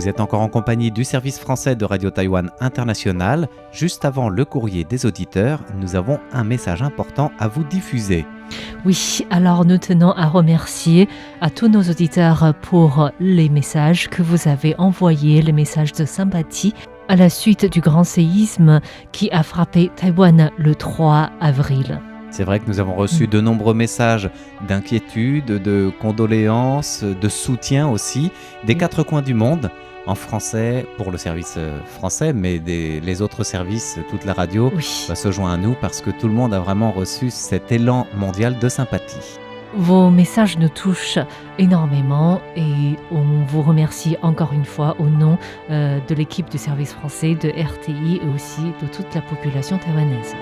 Vous êtes encore en compagnie du service français de Radio Taïwan International. Juste avant le courrier des auditeurs, nous avons un message important à vous diffuser. Oui, alors nous tenons à remercier à tous nos auditeurs pour les messages que vous avez envoyés, les messages de sympathie à la suite du grand séisme qui a frappé Taïwan le 3 avril. C'est vrai que nous avons reçu de nombreux messages d'inquiétude, de condoléances, de soutien aussi, des quatre coins du monde, en français pour le service français, mais les autres services, toute la radio, se joint à nous parce que tout le monde a vraiment reçu cet élan mondial de sympathie. Vos messages nous touchent énormément et on vous remercie encore une fois au nom de l'équipe du service français, de RTI et aussi de toute la population taïwanaise.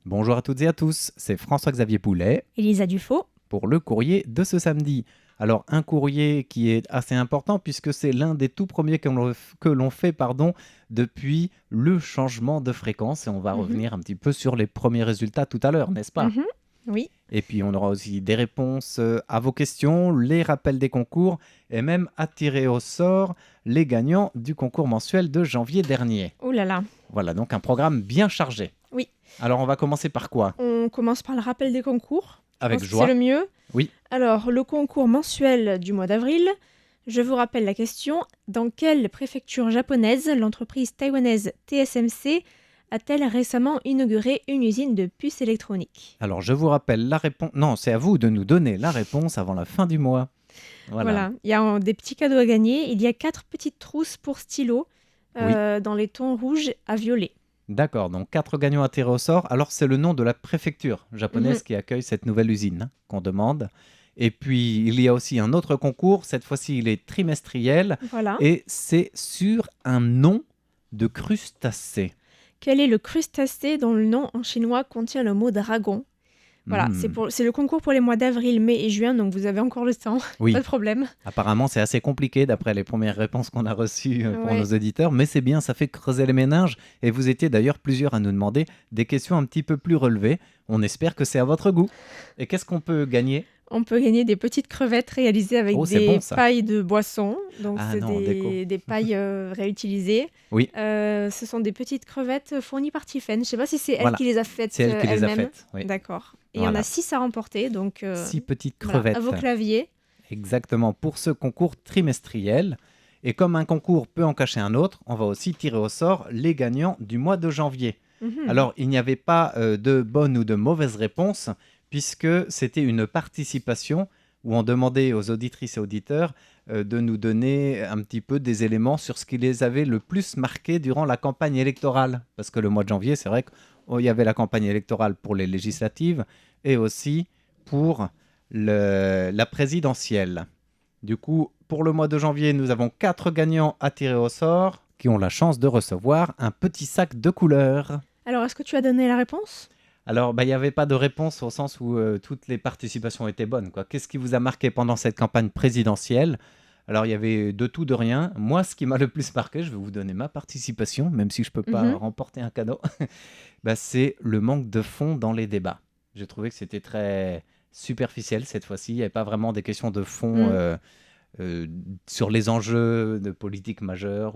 Bonjour à toutes et à tous, c'est François-Xavier Poulet et Lisa Dufaux pour le courrier de ce samedi. Alors un courrier qui est assez important puisque c'est l'un des tout premiers que l'on fait depuis le changement de fréquence et on va revenir un petit peu sur les premiers résultats tout à l'heure, n'est-ce pas ? Oui. Et puis on aura aussi des réponses à vos questions, les rappels des concours et même à tirer au sort les gagnants du concours mensuel de janvier dernier. Oh là là. Voilà, donc un programme bien chargé. Oui. Alors on va commencer par quoi ? On commence par le rappel des concours. Avec joie. C'est le mieux. Oui. Alors, le concours mensuel du mois d'avril. Je vous rappelle la question. Dans quelle préfecture japonaise l'entreprise taïwanaise TSMC a-t-elle récemment inauguré une usine de puces électroniques ? Alors, je vous rappelle la réponse. Non, c'est à vous de nous donner la réponse avant la fin du mois. Voilà. Il y a des petits cadeaux à gagner. Il y a 4 petites trousses pour stylo dans les tons rouges à violet. D'accord, donc 4 gagnants à tirer au sort. Alors, c'est le nom de la préfecture japonaise qui accueille cette nouvelle usine qu'on demande. Et puis, il y a aussi un autre concours. Cette fois-ci, il est trimestriel. Voilà. Et c'est sur un nom de crustacé. Quel est le crustacé dont le nom en chinois contient le mot dragon ? Voilà, c'est le concours pour les mois d'avril, mai et juin, donc vous avez encore le temps, pas de problème. Apparemment, c'est assez compliqué d'après les premières réponses qu'on a reçues pour nos auditeurs, mais c'est bien, ça fait creuser les méninges. Et vous étiez d'ailleurs plusieurs à nous demander des questions un petit peu plus relevées. On espère que c'est à votre goût. Et qu'est-ce qu'on peut gagner ? On peut gagner des petites crevettes réalisées avec des pailles de boisson. Donc, des pailles réutilisées. Oui. Ce sont des petites crevettes fournies par Tiffen. Je ne sais pas si c'est elle qui les a faites elle-même. C'est elle qui les a faites, oui. D'accord. Et il y en a 6 à remporter. Donc, 6 petites crevettes. À vos claviers. Exactement, pour ce concours trimestriel. Et comme un concours peut en cacher un autre, on va aussi tirer au sort les gagnants du mois de janvier. Alors, il n'y avait pas de bonne ou de mauvaise réponse, puisque c'était une participation où on demandait aux auditrices et auditeurs de nous donner un petit peu des éléments sur ce qui les avait le plus marqués durant la campagne électorale. Parce que le mois de janvier, c'est vrai qu'il y avait la campagne électorale pour les législatives et aussi pour la présidentielle. Du coup, pour le mois de janvier, nous avons 4 gagnants à tirer au sort qui ont la chance de recevoir un petit sac de couleurs. Alors, est-ce que tu as donné la réponse ? Alors, il n'y avait pas de réponse au sens où toutes les participations étaient bonnes, quoi. Qu'est-ce qui vous a marqué pendant cette campagne présidentielle ? Alors, il y avait de tout, de rien. Moi, ce qui m'a le plus marqué, je vais vous donner ma participation, même si je ne peux pas remporter un cadeau, c'est le manque de fond dans les débats. J'ai trouvé que c'était très superficiel cette fois-ci. Il n'y avait pas vraiment des questions de fond sur les enjeux de politique majeure.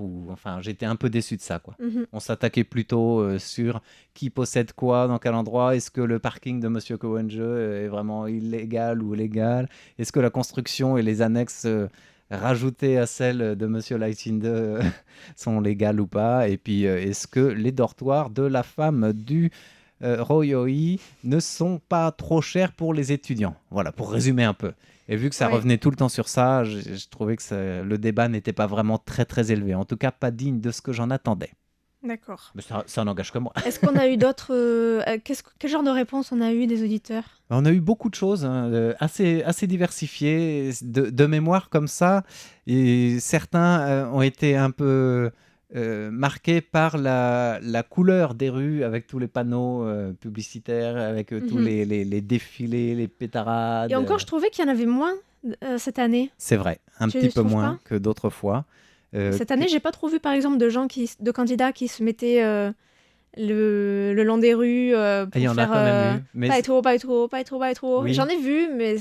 J'étais un peu déçu de ça, quoi. On s'attaquait plutôt sur qui possède quoi, dans quel endroit. Est-ce que le parking de M. Kowenge est vraiment illégal ou légal ? Est-ce que la construction et les annexes rajoutées à celles de M. Laïtinde sont légales ou pas ? Et puis, est-ce que les dortoirs de la femme du Royoi ne sont pas trop chers pour les étudiants ? Voilà, pour résumer un peu. Et vu que ça revenait tout le temps sur ça, je trouvais que le débat n'était pas vraiment très très élevé. En tout cas, pas digne de ce que j'en attendais. D'accord. Mais ça n'engage que moi. Est-ce qu'on a eu d'autres... quel genre de réponses on a eu des auditeurs ? On a eu beaucoup de choses assez diversifiées de mémoire comme ça. Et certains ont été un peu marqué par la couleur des rues, avec tous les panneaux publicitaires, avec tous Mhm. les défilés, les pétarades. Et encore, je trouvais qu'il y en avait moins cette année. C'est vrai, un petit Tu peu trouves moins pas? que d'autres fois. Cette année, j'ai pas trop vu, par exemple, de candidats qui se mettaient le long des rues Il y pour en a faire quand même eu, mais pas trop, pas trop, pas trop, pas trop. oui, J'en ai vu, mais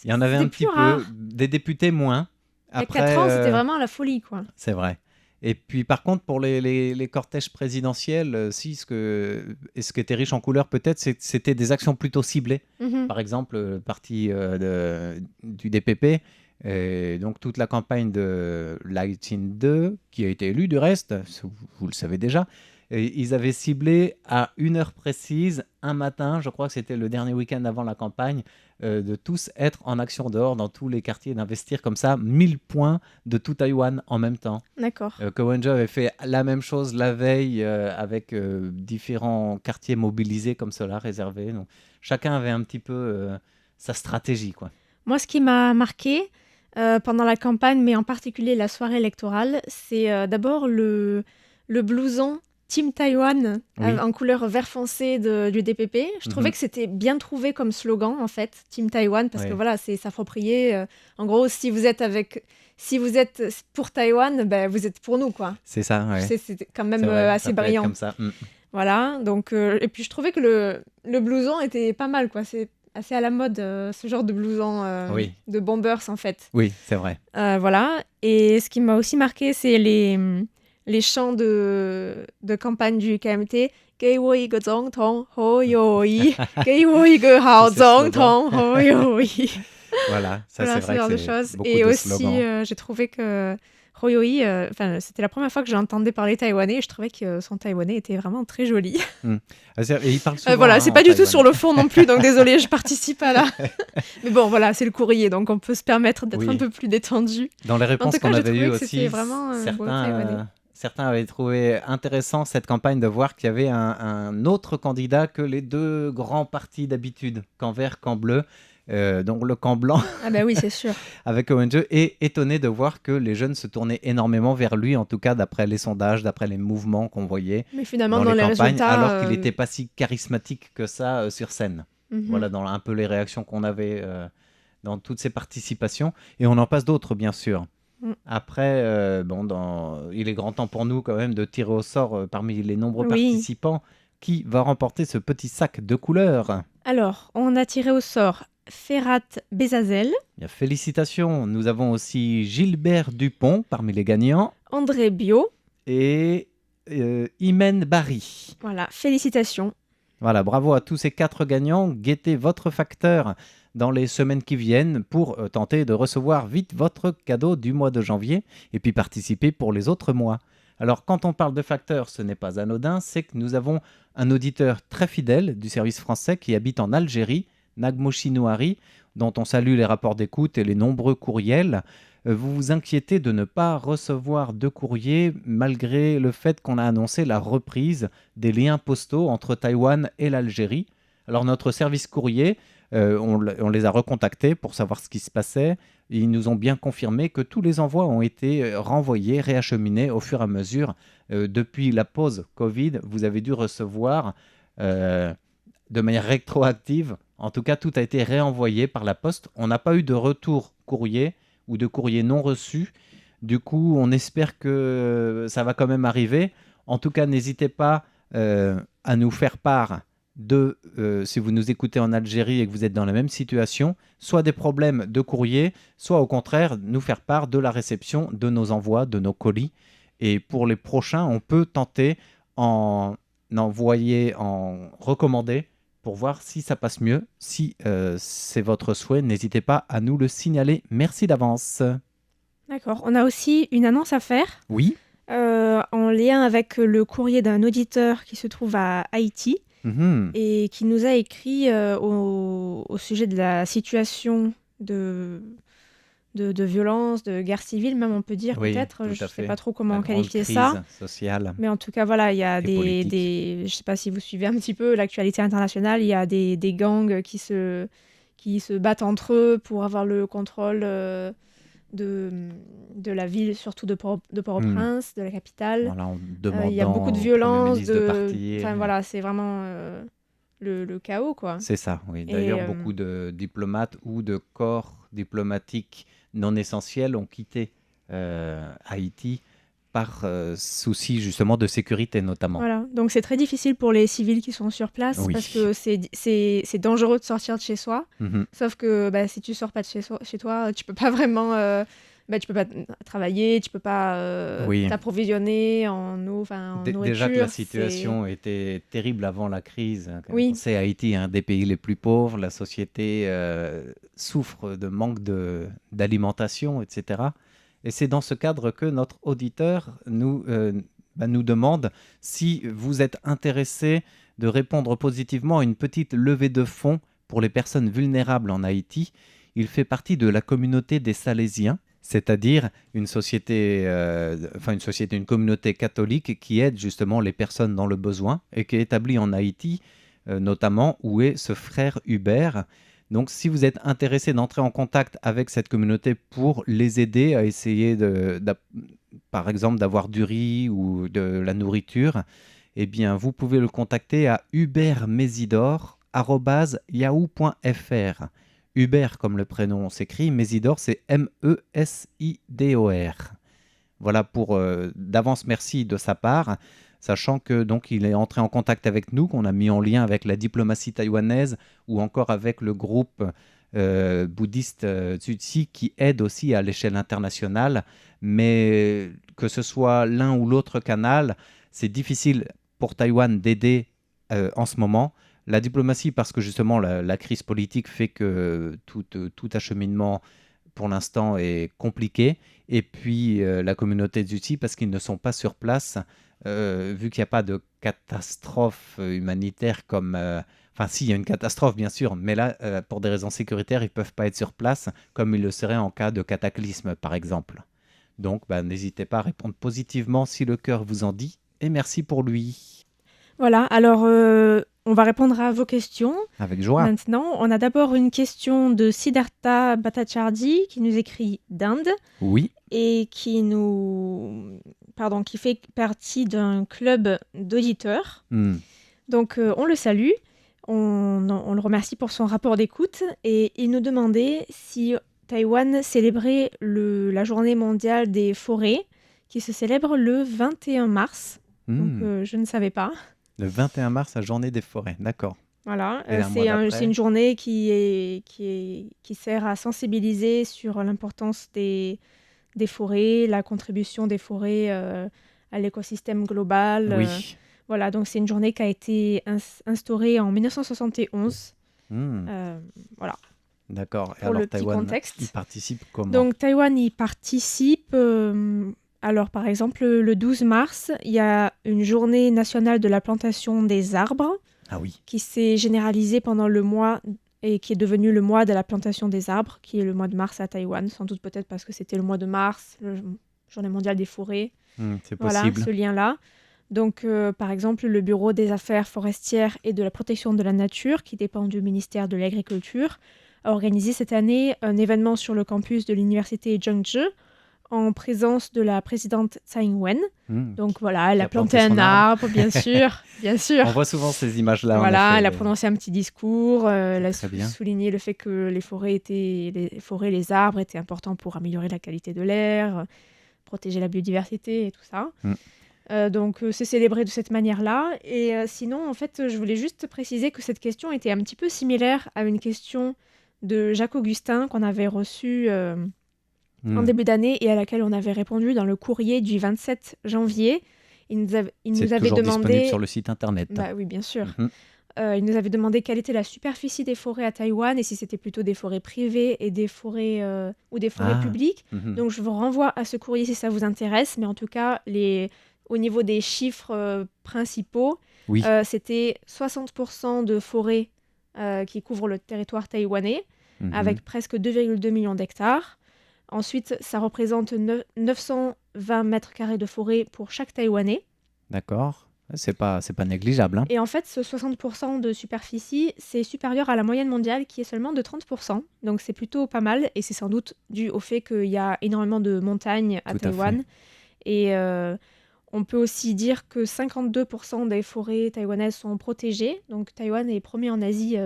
il y en avait c'était un plus petit peu, rare. des députés moins. Il y a 4 Après, ans, c'était vraiment la folie, quoi. c'est vrai. Et puis par contre, pour les cortèges présidentiels, si, ce qui était riche en couleurs peut-être, c'était des actions plutôt ciblées. Mhm. Par exemple, le parti du DPP, donc toute la campagne de Lai Ching-2, qui a été élu du reste, vous le savez déjà, et ils avaient ciblé à une heure précise, un matin, je crois que c'était le dernier week-end avant la campagne, de tous être en action dehors dans tous les quartiers, d'investir comme ça 1000 points de tout Taïwan en même temps. D'accord. Ko Wen-je avait fait la même chose la veille avec différents quartiers mobilisés comme cela, réservés. Donc, chacun avait un petit peu sa stratégie, quoi. Moi, ce qui m'a marqué pendant la campagne, mais en particulier la soirée électorale, c'est d'abord le blouson Team Taïwan Oui. en couleur vert foncé du DPP. Je trouvais que c'était bien trouvé comme slogan, en fait, Team Taïwan, parce que Ouais. voilà, c'est s'approprier. En gros, si vous êtes pour Taïwan, ben, vous êtes pour nous, quoi. C'est ça, ouais. C'est quand même C'est vrai, assez ça peut être brillant. comme ça. Voilà, donc, et puis je trouvais que le blouson était pas mal, quoi. C'est assez à la mode, ce genre de blouson Oui. de bombers, en fait. Oui, c'est vrai. Voilà, et ce qui m'a aussi marqué, c'est les chants de campagne du KMT. 给我一个总统侯友宜给我一个好 Tous ces 总 slogans. 统侯友宜 Voilà, ça Voilà, c'est ce vrai genre que de c'est choses. beaucoup Et de aussi, slogans. j'ai trouvé que Hoyoi, c'était la première fois que j'entendais parler taïwanais et je trouvais que son taïwanais était vraiment très joli. Et il parle souvent, Voilà, hein, c'est en pas du tout taïwanais. sur le fond non plus, donc désolé, je participe à la. Mais bon, voilà, c'est le courrier, donc on peut se permettre d'être Oui. un peu plus détendu. Dans les En réponses tout cas, qu'on j'ai avait trouvé eues que c'était aussi, vraiment un beau taïwanais. certains avaient trouvé intéressant cette campagne de voir qu'il y avait un autre candidat que les deux grands partis d'habitude, camp vert, camp bleu. Donc le camp blanc Ah bah oui, c'est sûr. avec Owenje, et étonné de voir que les jeunes se tournaient énormément vers lui, en tout cas d'après les sondages, d'après les mouvements qu'on voyait Mais finalement, dans dans les les campagnes, résultats. alors qu'il n'était pas si charismatique que ça sur scène. Mhm. Voilà, dans un peu les réactions qu'on avait dans toutes ces participations. Et on en passe d'autres, bien sûr. Mm. Après, il est grand temps pour nous quand même de tirer au sort parmi les nombreux Oui. participants qui va remporter ce petit sac de couleurs. Alors, on a tiré au sort Ferhat Bezazel, Bien, félicitations. Nous avons aussi Gilbert Dupont parmi les gagnants André Bio. et Imen Barry. Voilà, félicitations. Voilà, bravo à tous ces 4 gagnants. Guettez votre facteur dans les semaines qui viennent pour tenter de recevoir vite votre cadeau du mois de janvier et puis participer pour les autres mois. Alors, quand on parle de facteur, ce n'est pas anodin, c'est que nous avons un auditeur très fidèle du service français qui habite en Algérie, Nagmoshi Nouari, dont on salue les rapports d'écoute et les nombreux courriels. Vous vous inquiétez de ne pas recevoir de courrier malgré le fait qu'on a annoncé la reprise des liens postaux entre Taïwan et l'Algérie. Alors notre service courrier, on les a recontactés pour savoir ce qui se passait. Ils nous ont bien confirmé que tous les envois ont été renvoyés, réacheminés au fur et à mesure. Depuis la pause Covid, vous avez dû recevoir de manière rétroactive. En tout cas, tout a été réenvoyé par la poste. On n'a pas eu de retour courrier ou de courrier non reçu. Du coup, on espère que ça va quand même arriver. En tout cas, n'hésitez pas à nous faire part de, si vous nous écoutez en Algérie et que vous êtes dans la même situation, soit des problèmes de courrier, soit au contraire, nous faire part de la réception de nos envois, de nos colis. Et pour les prochains, on peut tenter en recommander pour voir si ça passe mieux. Si c'est votre souhait, n'hésitez pas à nous le signaler. Merci d'avance. D'accord. On a aussi une annonce à faire. Oui. En lien avec le courrier d'un auditeur qui se trouve à Haïti et qui nous a écrit au sujet de la situation de violence, de guerre civile, même on peut dire, oui, peut-être. Je ne sais pas trop la comment grande qualifier crise ça. sociale. Mais en tout cas, voilà, il y a politique. je ne sais pas si vous suivez un petit peu l'actualité internationale, il y a des gangs qui se battent entre eux pour avoir le contrôle de la ville, surtout de Port-au-Prince, de la capitale. Voilà, en Il y a beaucoup de demandant au Premier violence, ministre de partir. enfin voilà, c'est vraiment le chaos, quoi. C'est ça, oui. Et D'ailleurs, beaucoup de diplomates ou de corps diplomatiques non essentiels ont quitté Haïti par souci justement de sécurité notamment. voilà, donc c'est très difficile pour les civils qui sont sur place Oui. parce que c'est dangereux de sortir de chez soi. Mhm. Sauf que si tu sors pas de chez toi, tu peux pas vraiment, tu peux pas travailler, tu peux pas Oui. t'approvisionner en eau, en nourriture. Déjà que la situation était terrible avant la crise. Oui. On sait, Haïti est un des pays les plus pauvres. La société souffre de manque d'alimentation, etc. Et c'est dans ce cadre que notre auditeur nous demande si vous êtes intéressé de répondre positivement à une petite levée de fonds pour les personnes vulnérables en Haïti. Il fait partie de la communauté des Salésiens, c'est-à-dire une communauté catholique qui aide justement les personnes dans le besoin et qui est établie en Haïti, notamment où est ce frère Hubert. Donc, si vous êtes intéressé d'entrer en contact avec cette communauté pour les aider à essayer, par exemple, d'avoir du riz ou de la nourriture, eh bien, vous pouvez le contacter à hubertmesidor@yahoo.fr. Hubert, comme le prénom s'écrit, Mesidor, c'est Mesidor. Voilà pour d'avance merci de sa part, sachant que donc il est entré en contact avec nous, qu'on a mis en lien avec la diplomatie taïwanaise ou encore avec le groupe bouddhiste Tutsi qui aide aussi à l'échelle internationale, mais que ce soit l'un ou l'autre canal, c'est difficile pour Taïwan d'aider en ce moment. La diplomatie, parce que justement la crise politique fait que tout acheminement pour l'instant est compliqué. Et puis la communauté Tutsi, parce qu'ils ne sont pas sur place, vu qu'il n'y a pas de catastrophe humanitaire comme... Enfin, si, il y a une catastrophe, bien sûr, mais là, pour des raisons sécuritaires, ils ne peuvent pas être sur place, comme ils le seraient en cas de cataclysme, par exemple. Donc, n'hésitez pas à répondre positivement si le cœur vous en dit. Et merci pour lui. Voilà, alors on va répondre à vos questions. Avec joie. Maintenant, on a d'abord une question de Siddhartha Bhattacharjee qui nous écrit d'Inde. Oui. Et qui fait partie d'un club d'auditeurs. Donc on le salue, on le remercie pour son rapport d'écoute et il nous demandait si Taïwan célébrait la journée mondiale des forêts qui se célèbre le 21 mars. Donc je ne savais pas. Le 21 mars, la journée des forêts, d'accord. Voilà, c'est une journée qui sert à sensibiliser sur l'importance des forêts, la contribution des forêts à l'écosystème global. Oui. Voilà, donc c'est une journée qui a été instaurée en 1971. Voilà. D'accord. Pour alors, le petit Taïwan, contexte. il participe comment? Donc Taïwan y participe. Alors par exemple, le 12 mars, il y a une journée nationale de la plantation des arbres. Ah oui. Qui s'est généralisée pendant le mois et qui est devenu le mois de la plantation des arbres, qui est le mois de mars à Taïwan, sans doute peut-être parce que c'était le mois de mars, la journée mondiale des forêts. C'est voilà, possible. ce lien-là. Donc, par exemple, le Bureau des affaires forestières et de la protection de la nature, qui dépend du ministère de l'Agriculture, a organisé cette année un événement sur le campus de l'université Zhengzhi, en présence de la présidente Tsai Ing-wen. Donc voilà, elle a planté un arbre, bien sûr, bien sûr. On voit souvent ces images-là. Voilà, elle a prononcé un petit discours, elle a souligné le fait que les arbres étaient importants pour améliorer la qualité de l'air, protéger la biodiversité et tout ça. Donc c'est célébré de cette manière-là. Et sinon, en fait, je voulais juste préciser que cette question était un petit peu similaire à une question de Jacques Augustin qu'on avait reçue en début d'année et à laquelle on avait répondu dans le courrier du 27 janvier. Il nous avait toujours demandé... disponible sur le site internet. Oui, bien sûr. Il nous avait demandé quelle était la superficie des forêts à Taïwan et si c'était plutôt des forêts privées et des forêts ou des forêts publiques. Donc je vous renvoie à ce courrier si ça vous intéresse. Mais en tout cas, au niveau des chiffres principaux, c'était 60% de forêts qui couvrent le territoire taïwanais, avec presque 2,2 millions d'hectares. Ensuite, ça représente 920 mètres carrés de forêt pour chaque Taïwanais. D'accord. C'est pas négligeable, hein. Et en fait, ce 60% de superficie, c'est supérieur à la moyenne mondiale qui est seulement de 30%. Donc c'est plutôt pas mal et c'est sans doute dû au fait qu'il y a énormément de montagnes à Tout à fait. Taïwan. Et on peut aussi dire que 52% des forêts taïwanaises sont protégées. Donc Taïwan est premier en Asie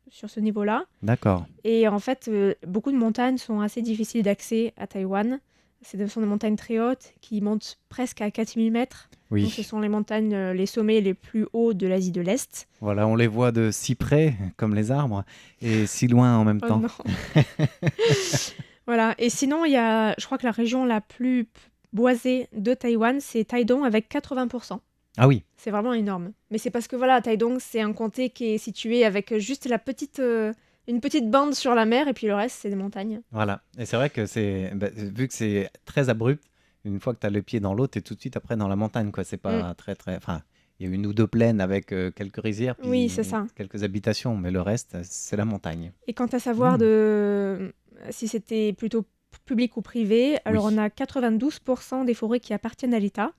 sur ce niveau-là. D'accord. Et en fait, beaucoup de montagnes sont assez difficiles d'accès à Taïwan. Ce sont des montagnes très hautes qui montent presque à 4000 mètres. Donc ce Oui. sont les montagnes, les sommets les plus hauts de l'Asie de l'Est. Voilà, on les voit de si près, comme les arbres, et si loin en même Oh temps. non. Voilà. Et sinon, je crois que la région la plus boisée de Taïwan, c'est Taidong avec 80%. Ah oui, C'est vraiment énorme. Mais c'est parce que voilà, Taidong, c'est un comté qui est situé avec juste une petite bande sur la mer et puis le reste, c'est des montagnes. voilà. Et c'est vrai que vu que c'est très abrupt, une fois que tu as le pied dans l'eau, tu es tout de suite après dans la montagne, quoi. C'est Mm. pas très, très. Enfin, il y a une ou deux plaines avec quelques rizières, Oui, puis c'est ça. quelques habitations, mais le reste, c'est la montagne. Et quant à savoir si c'était plutôt public ou privé, alors Oui. on a 92% des forêts qui appartiennent à l'État,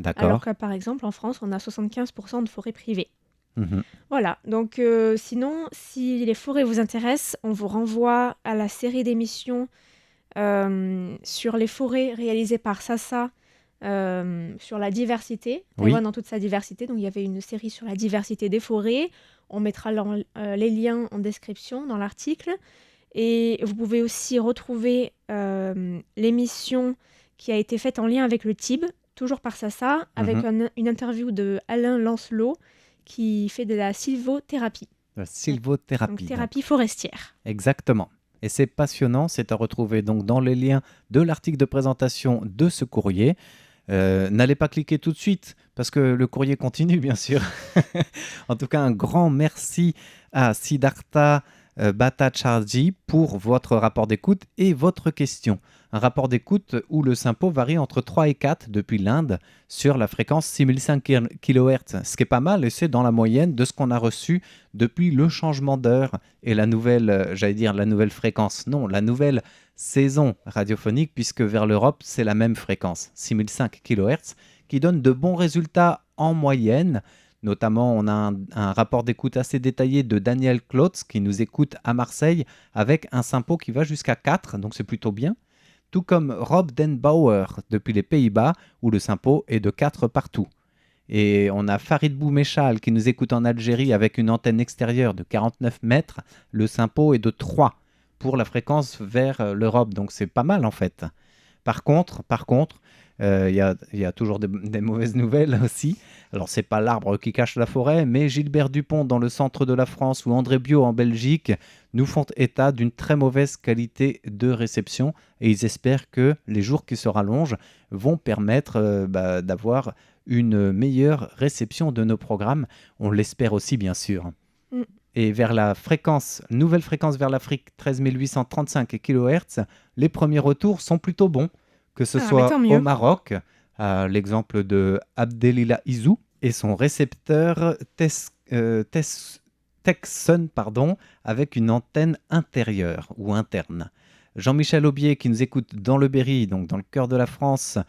alors D'accord. que par exemple en France, on a 75% de forêts privées. Mhm. Voilà, donc sinon, si les forêts vous intéressent, on vous renvoie à la série d'émissions sur les forêts réalisées par Sasa sur la diversité, Oui. Taïwan dans toute sa diversité. Donc il y avait une série sur la diversité des forêts. On mettra les liens en description dans l'article. Et vous pouvez aussi retrouver l'émission qui a été faite en lien avec le TIB, toujours par Sasa, avec une interview de Alain Lancelot qui fait de la sylvothérapie. La Donc sylvothérapie. thérapie forestière. Exactement. Et c'est passionnant, c'est à retrouver donc dans les liens de l'article de présentation de ce courrier. N'allez pas cliquer tout de suite, parce que le courrier continue, bien sûr. En tout cas, un grand merci à Siddhartha Bhattacharjee pour votre rapport d'écoute et votre question. Un rapport d'écoute où le SINPO varie entre 3 et 4 depuis l'Inde sur la fréquence 6005 kHz, ce qui est pas mal et c'est dans la moyenne de ce qu'on a reçu depuis le changement d'heure et la nouvelle, la nouvelle fréquence. Non, la nouvelle saison radiophonique, puisque vers l'Europe, c'est la même fréquence, 6005 kHz, qui donne de bons résultats en moyenne. Notamment, on a un rapport d'écoute assez détaillé de Daniel Klotz, qui nous écoute à Marseille, avec un SINPO qui va jusqu'à 4, donc c'est plutôt bien. Tout comme Rob Den Bauer, depuis les Pays-Bas, où le SINPO est de 4 partout. Et on a Farid Boumechal qui nous écoute en Algérie avec une antenne extérieure de 49 mètres. Le SINPO est de 3 pour la fréquence vers l'Europe, donc c'est pas mal en fait. Par contre, il y a toujours des mauvaises nouvelles aussi. Alors c'est pas l'arbre qui cache la forêt, mais Gilbert Dupont dans le centre de la France ou André Bio en Belgique nous font état d'une très mauvaise qualité de réception et ils espèrent que les jours qui se rallongent vont permettre d'avoir une meilleure réception de nos programmes. On l'espère aussi bien sûr. Et vers la nouvelle fréquence vers l'Afrique, 13 835 kHz, les premiers retours sont plutôt bons, que ce soit au Maroc, l'exemple de Abdelila Izou et son récepteur Texsun, avec une antenne intérieure ou interne. Jean-Michel Aubier, qui nous écoute dans le Berry, donc dans le cœur de la France,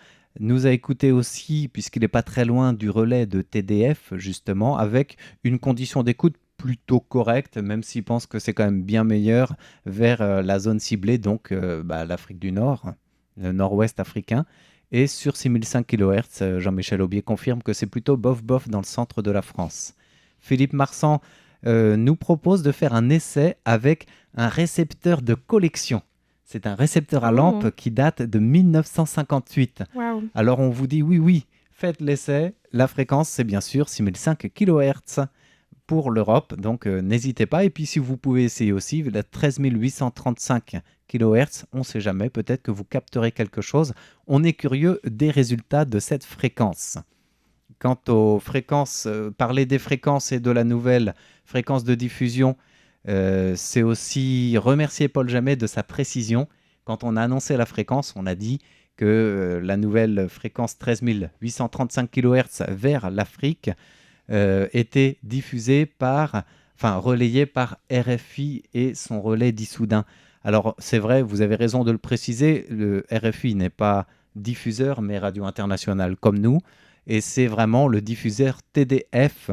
nous a écouté aussi, puisqu'il n'est pas très loin du relais de TDF, justement, avec une condition d'écoute plutôt correcte, même s'il pense que c'est quand même bien meilleur vers la zone ciblée, donc l'Afrique du Nord, le nord-ouest africain. Et sur 6005 kHz, Jean-Michel Aubier confirme que c'est plutôt bof-bof dans le centre de la France. Philippe Marsan nous propose de faire un essai avec un récepteur de collection. C'est un récepteur à lampe qui date de 1958. Wow. Alors on vous dit oui, faites l'essai. La fréquence, c'est bien sûr 6005 kHz pour l'Europe, donc n'hésitez pas. Et puis si vous pouvez essayer aussi la 13 835 kHz, on ne sait jamais, peut-être que vous capterez quelque chose. On est curieux des résultats de cette fréquence. Quant aux fréquences, parler des fréquences et de la nouvelle fréquence de diffusion, c'est aussi remercier Paul Jamet de sa précision. Quand on a annoncé la fréquence, on a dit que la nouvelle fréquence 13 835 kHz vers l'Afrique était diffusée relayée par RFI et son relais d'Issoudun. Alors c'est vrai, vous avez raison de le préciser, le RFI n'est pas diffuseur mais radio internationale comme nous. et c'est vraiment le diffuseur TDF.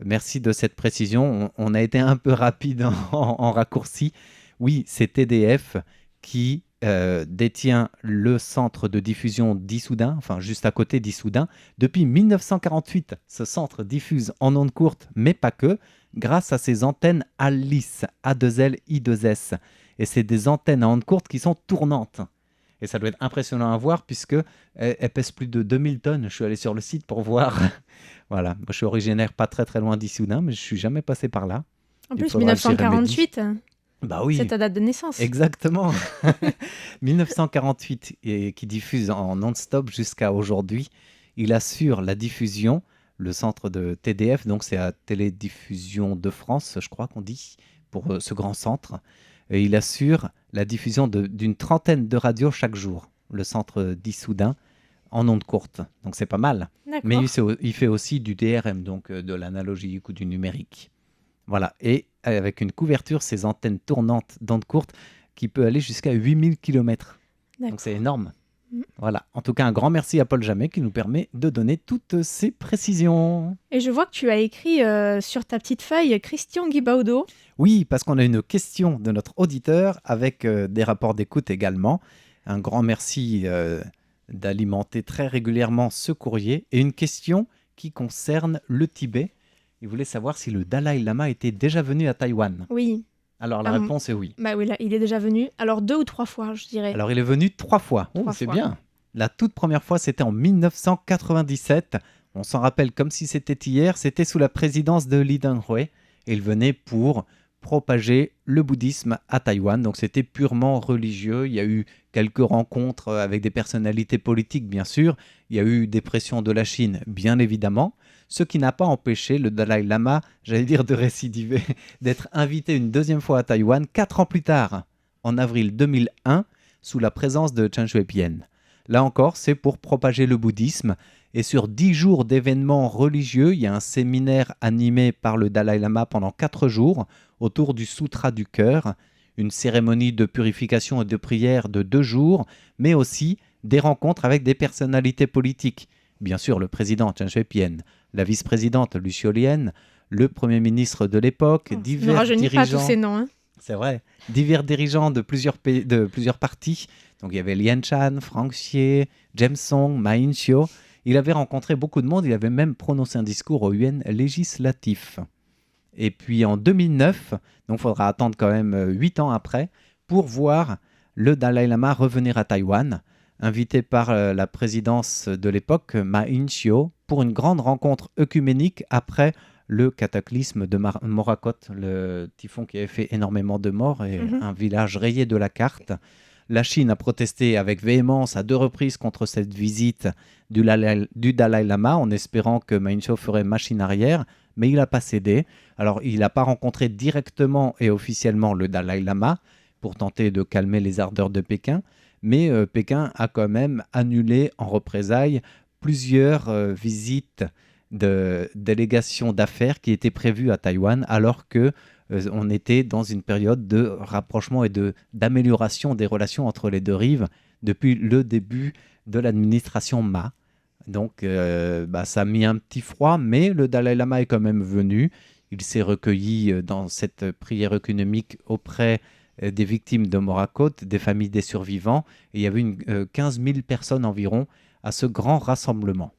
Merci de cette précision, on a été un peu rapide en raccourci. Oui, c'est TDF qui détient le centre de diffusion d'Issoudun, enfin juste à côté d'Issoudun. Depuis 1948, ce centre diffuse en ondes courtes, mais pas que, grâce à ses antennes ALIS, A2L, I2S. Et c'est des antennes à ondes courtes qui sont tournantes. Et ça doit être impressionnant à voir puisque elles pèsent plus de 2000 tonnes. Je suis allé sur le site pour voir. Voilà, moi, je suis originaire pas très très loin d'Issoudun, mais je suis jamais passé par là. En plus, 1948, bah oui, c'est ta date de naissance. Exactement. 1948, et qui diffuse en non-stop jusqu'à aujourd'hui. Il assure la diffusion, le centre de TDF, donc c'est à Télédiffusion de France, je crois qu'on dit, pour ce grand centre. Et il assure la diffusion d'une trentaine de radios chaque jour, le centre d'Issoudun, en ondes courtes. Donc c'est pas mal. D'accord. Mais il fait aussi du DRM, donc de l'analogique ou du numérique. Voilà, et avec une couverture, ces antennes tournantes d'ondes courtes qui peut aller jusqu'à 8000 km. Donc c'est énorme. Voilà, en tout cas un grand merci à Paul Jamet qui nous permet de donner toutes ces précisions. Et je vois que tu as écrit sur ta petite feuille Christian Guibaudo. Oui, parce qu'on a une question de notre auditeur avec des rapports d'écoute également. Un grand merci d'alimenter très régulièrement ce courrier et une question qui concerne le Tibet. Il voulait savoir si le Dalai Lama était déjà venu à Taïwan. Oui. Alors la réponse est oui. Bah oui, là, il est déjà venu. Alors 2 ou 3 fois, je dirais. Alors il est venu 3 fois. Oh, c'est bien. La toute première fois, c'était en 1997. On s'en rappelle comme si c'était hier. C'était sous la présidence de Lee Teng-hui. Et il venait pour propager le bouddhisme à Taïwan. Donc c'était purement religieux. Il y a eu quelques rencontres avec des personnalités politiques, bien sûr. Il y a eu des pressions de la Chine, bien évidemment. Ce qui n'a pas empêché le Dalai Lama, j'allais dire de récidiver, d'être invité une deuxième fois à Taïwan 4 ans plus tard, en avril 2001, sous la présence de Chen Shui-bian. Là encore, c'est pour propager le bouddhisme. Et sur 10 jours d'événements religieux, il y a un séminaire animé par le Dalai Lama pendant 4 jours autour du Sutra du cœur, une cérémonie de purification et de prière de 2 jours, mais aussi des rencontres avec des personnalités politiques. Bien sûr, le président Chen Shui-bian, la vice-présidente Lucio Lien, le premier ministre de l'époque, divers dirigeants. Pas tous ces noms. Hein. C'est vrai. Divers dirigeants de plusieurs partis. Donc il y avait Lien Chan, Frank Xie, James Song, Ma Ying-jeou. Il avait rencontré beaucoup de monde. Il avait même prononcé un discours au UN législatif. Et puis en 2009, donc il faudra attendre quand même 8 ans après, pour voir le Dalai Lama revenir à Taïwan, invité par la présidence de l'époque, Ma Ying-jeou, pour une grande rencontre œcuménique après le cataclysme de Morakot, le typhon qui avait fait énormément de morts et un village rayé de la carte. La Chine a protesté avec véhémence à 2 reprises contre cette visite du Dalai Lama, en espérant que Ma Ying-jeou ferait machine arrière, mais il n'a pas cédé. Alors, il n'a pas rencontré directement et officiellement le Dalai Lama pour tenter de calmer les ardeurs de Pékin, mais Pékin a quand même annulé en représailles plusieurs visites de délégations d'affaires qui étaient prévues à Taïwan, alors que on était dans une période de rapprochement et d'amélioration des relations entre les deux rives depuis le début de l'administration Ma. Donc ça a mis un petit froid, mais le Dalai Lama est quand même venu. Il s'est recueilli dans cette prière œcuménique auprès des victimes de Morakot, des familles des survivants, et il y avait 15 000 personnes environ à ce grand rassemblement.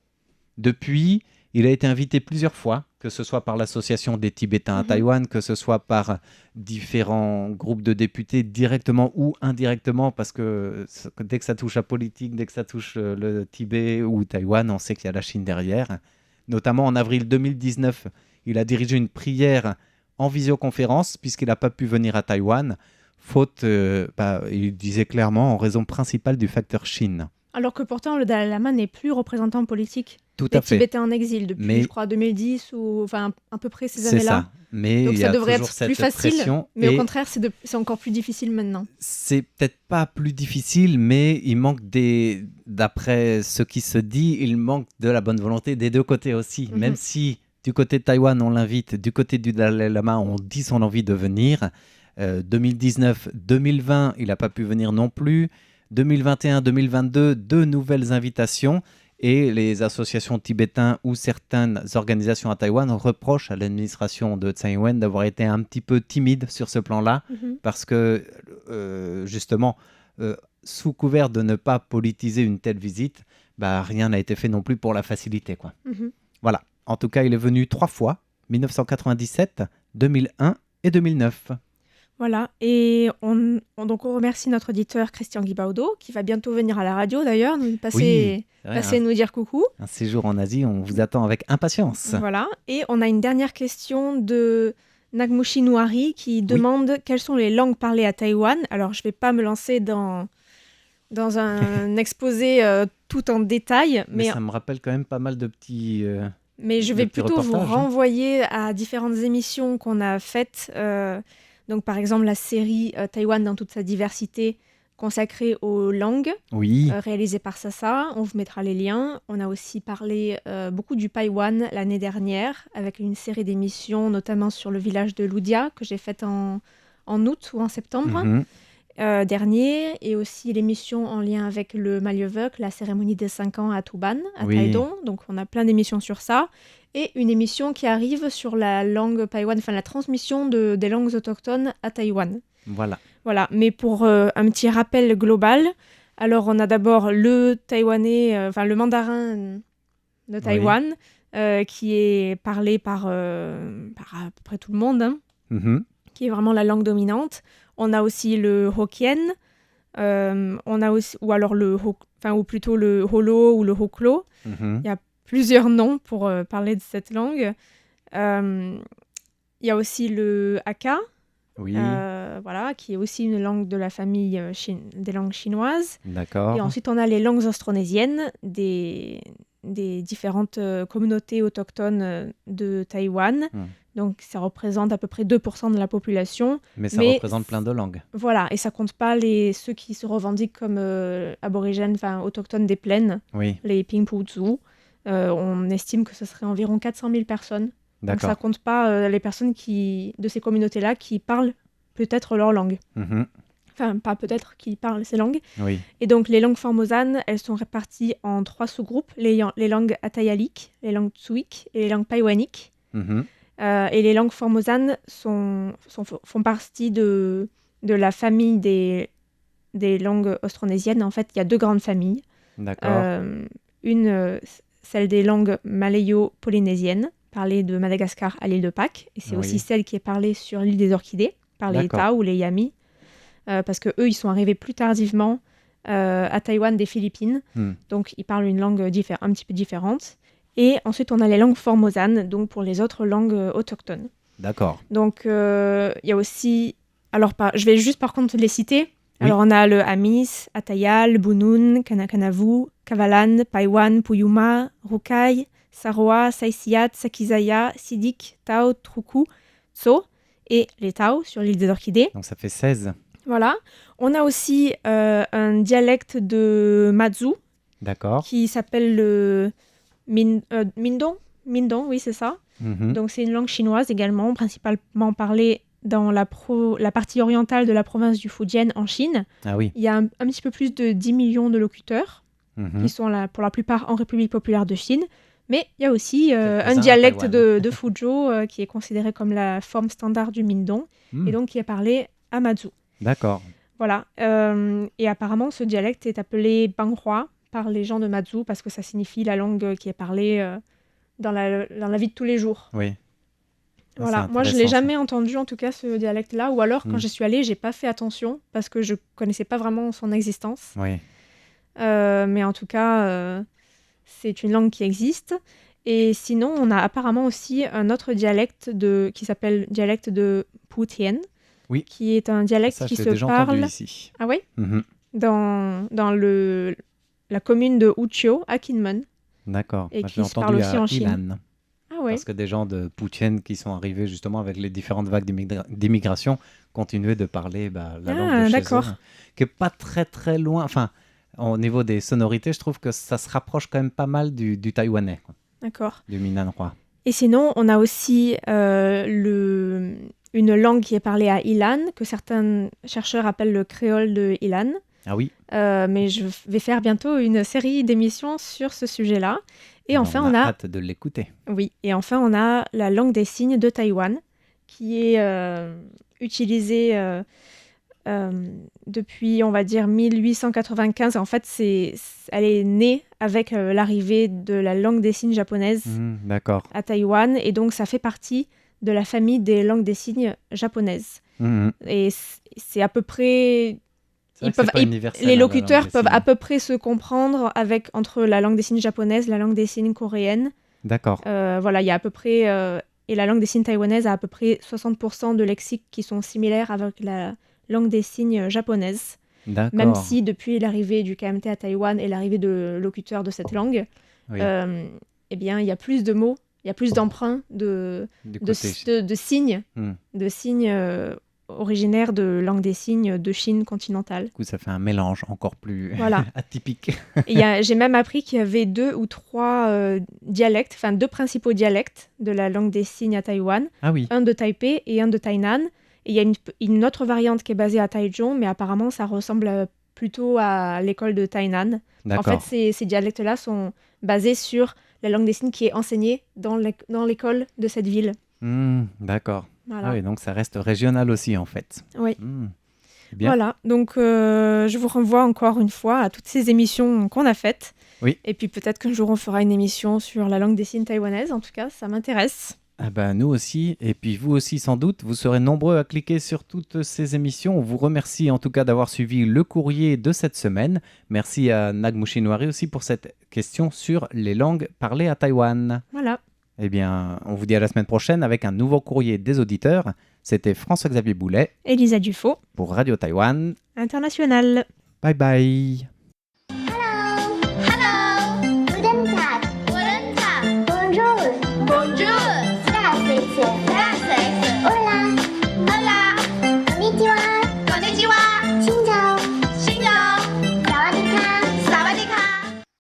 Depuis, il a été invité plusieurs fois, que ce soit par l'Association des Tibétains à Taïwan, que ce soit par différents groupes de députés, directement ou indirectement, parce que dès que ça touche à politique, dès que ça touche le Tibet ou Taïwan, on sait qu'il y a la Chine derrière. Notamment en avril 2019, il a dirigé une prière en visioconférence, puisqu'il n'a pas pu venir à Taïwan, faute, il disait clairement, en raison principale du facteur Chine. Alors que pourtant, le Dalai Lama n'est plus représentant politique. Tout à fait. Les Tibétains en exil depuis, je crois, 2010 ou enfin à peu près ces années-là. C'est ça. Mais donc il y ça a devrait toujours être cette plus facile. pression. Mais au contraire, c'est encore plus difficile maintenant. C'est peut-être pas plus difficile, mais il manque d'après ce qui se dit, il manque de la bonne volonté des deux côtés aussi. Même si du côté de Taïwan, on l'invite, du côté du Dalai Lama, on dit son envie de venir. 2019, 2020, il n'a pas pu venir non plus. 2021, 2022, 2 nouvelles invitations. Et les associations tibétaines ou certaines organisations à Taïwan reprochent à l'administration de Tsai Ing-wen d'avoir été un petit peu timide sur ce plan-là, parce que justement, sous couvert de ne pas politiser une telle visite, rien n'a été fait non plus pour la faciliter, quoi. Voilà. En tout cas, il est venu 3 fois, 1997, 2001 et 2009. Voilà, et on remercie notre auditeur Christian Guibaudo, qui va bientôt venir à la radio d'ailleurs, passer nous dire coucou. Un séjour en Asie, on vous attend avec impatience. Voilà, et on a une dernière question de Nagmushi Nouari qui demande quelles sont les langues parlées à Taïwan. Alors, je ne vais pas me lancer dans un exposé tout en détail. Mais ça me rappelle quand même pas mal de petits... mais je vais plutôt vous renvoyer à différentes émissions qu'on a faites. Donc, par exemple, la série Taïwan dans toute sa diversité, consacrée aux langues, réalisée par Sasa. On vous mettra les liens. On a aussi parlé beaucoup du Taïwan l'année dernière, avec une série d'émissions, notamment sur le village de Ludia, que j'ai faite en août ou en septembre dernier, et aussi l'émission en lien avec le Malyevuk, la cérémonie des 5 ans à Tuban, à Taidong. Donc, on a plein d'émissions sur ça. Et une émission qui arrive sur la langue Taïwan, enfin la transmission des langues autochtones à Taïwan. Voilà. Mais pour un petit rappel global, alors on a d'abord le taïwanais, le mandarin de Taïwan, qui est parlé par à peu près tout le monde, qui est vraiment la langue dominante. On a aussi le Hokkien, on a aussi, ou alors ou plutôt le Holo ou le Hoklo. Il y a plusieurs noms pour parler de cette langue. Il y a aussi le Hakka, qui est aussi une langue de la famille des langues chinoises. D'accord. Et ensuite, on a les langues austronésiennes des différentes communautés autochtones de Taïwan. Donc, ça représente à peu près 2% de la population. Mais ça représente plein de langues. Voilà, et ça compte pas ceux qui se revendiquent comme aborigènes, autochtones des plaines, les Pingpu-Tzu. On estime que ce serait environ 400 000 personnes. Donc, ça compte pas les personnes de ces communautés-là qui parlent peut-être leur langue. Enfin, pas peut-être, qui parlent ces langues. Et donc, les langues formosanes, elles sont réparties en 3 sous-groupes, les langues atayaliques, les langues tsuik et les langues païwaniques. Et les langues formosanes font partie de la famille des langues austronésiennes. En fait, il y a 2 grandes familles. Une, celle des langues malayo-polynésiennes, parlée de Madagascar à l'île de Pâques. Et c'est aussi celle qui est parlée sur l'île des Orchidées, par les Tao ou les Yami. Parce qu'eux, ils sont arrivés plus tardivement à Taïwan des Philippines. Donc, ils parlent une langue un petit peu différente. Et ensuite, on a les langues formosanes, donc pour les autres langues autochtones. D'accord. Donc, il y a aussi... Alors, je vais juste par contre les citer. Alors, on a le Amis, Atayal, Bunun, Kanakanavu, Kavalan, Paiwan, Puyuma, Rukai, Saroa, Saisiat, Sakizaya, Sidik, Tao, Truku, Tso et les Tao sur l'île des Orchidées. Donc, ça fait 16. Voilà. On a aussi un dialecte de Matsu. D'accord. Qui s'appelle le Mindong. Mindong, oui, c'est ça. Donc, c'est une langue chinoise également, principalement parlée dans la partie orientale de la province du Fujian en Chine. Il y a un petit peu plus de 10 millions de locuteurs qui sont là, pour la plupart en République populaire de Chine. Mais il y a aussi un dialecte de Fuzhou qui est considéré comme la forme standard du Mindong et donc qui est parlé à Matsu. D'accord. Voilà. Et apparemment, ce dialecte est appelé Banghua par les gens de Matsu parce que ça signifie la langue qui est parlée dans la vie de tous les jours. Voilà, moi je ne l'ai jamais entendu en tout cas ce dialecte-là, ou alors quand je suis allée, j'ai pas fait attention parce que je connaissais pas vraiment son existence. Mais en tout cas, c'est une langue qui existe. Et sinon, on a apparemment aussi un autre dialecte qui s'appelle dialecte de Putian, qui est un dialecte qui se parle ici. Ah oui dans la commune de Uchio à Kinmen. D'accord. Et moi, qui se parle aussi en Chine. Parce que des gens de Putian qui sont arrivés justement avec les différentes vagues d'immigration continuaient de parler la langue de chez eux, qui n'est pas très très loin. Enfin, au niveau des sonorités, je trouve que ça se rapproche quand même pas mal du taïwanais. D'accord. Du Minanhua. Et sinon, on a aussi une langue qui est parlée à Ilan, que certains chercheurs appellent le créole de Ilan. Ah oui. Mais je vais faire bientôt une série d'émissions sur ce sujet-là. Et enfin, on a hâte de l'écouter. Oui, et enfin, on a la langue des signes de Taïwan, qui est utilisée depuis, on va dire, 1895. En fait, elle est née avec l'arrivée de la langue des signes japonaise D'accord. à Taïwan, et donc ça fait partie de la famille des langues des signes japonaises. Et c'est à peu près... les locuteurs peuvent à peu près se comprendre entre la langue des signes japonaise, la langue des signes coréenne. D'accord. Voilà, il y a à peu près... et la langue des signes taïwanaise a à peu près 60% de lexiques qui sont similaires avec la langue des signes japonaise. D'accord. Même si depuis l'arrivée du KMT à Taïwan et l'arrivée de locuteurs de cette langue, eh bien, il y a plus de mots, il y a plus d'emprunts de signes, de signes originaires de langue des signes de Chine continentale. Du coup, ça fait un mélange encore plus atypique. J'ai même appris qu'il y avait 2 ou 3 dialectes, enfin 2 principaux dialectes de la langue des signes à Taïwan. Ah oui. Un de Taipei et un de Tainan. Et il y a une autre variante qui est basée à Taichung, mais apparemment ça ressemble plutôt à l'école de Tainan. D'accord. En fait, ces dialectes-là sont basés sur la langue des signes qui est enseignée dans l'école de cette ville. D'accord. Voilà. Ah oui, donc ça reste régional aussi en fait. Oui. Bien. Voilà, donc je vous renvoie encore une fois à toutes ces émissions qu'on a faites. Oui. Et puis peut-être qu'un jour on fera une émission sur la langue des signes taïwanaise. En tout cas, ça m'intéresse. Ah ben, nous aussi, et puis vous aussi sans doute, vous serez nombreux à cliquer sur toutes ces émissions. On vous remercie en tout cas d'avoir suivi le courrier de cette semaine. Merci à Nagmushi Noiri aussi pour cette question sur les langues parlées à Taïwan. Voilà. Eh bien, on vous dit à la semaine prochaine avec un nouveau courrier des auditeurs. C'était François-Xavier Boulet. Elisa Dufaux. Pour Radio Taïwan International. Bye bye.